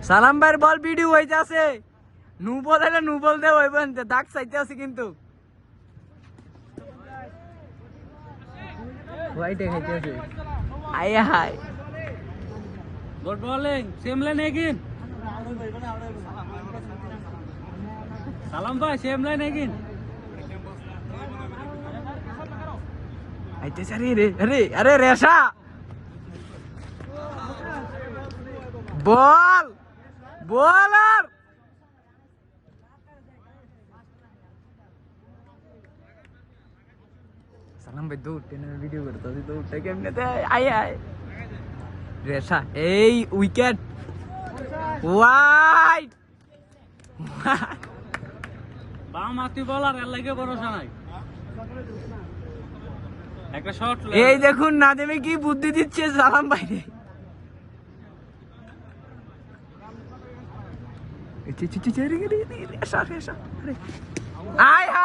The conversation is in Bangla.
সালাম ভাইয়ের বল ভিডিও হইতাছে। নু বলে নু বলতে হইবেন, দাগ চাইতে আছে কিন্তু হোয়াইটে খাইতে আছে। আয় হায় good bowling, same line again. সালাম ভাই, সেম লাইন এগেইন। আইতেছে রে আরে আরে রেশা বল বলার সালাম ভাই দৌড় টেনে ভিডিও করতে হবে, দৌড়টা কেমনে দেয়? আয় আয় রেশা, এই উইকেট ওয়াইড। বাম হাতি বলার এর লাগে ভরসা নাই। একটা শট, এই দেখুন নাজেমে কি বুদ্ধি দিচ্ছে সালাম ভাই রে। রেশা রেশা আয়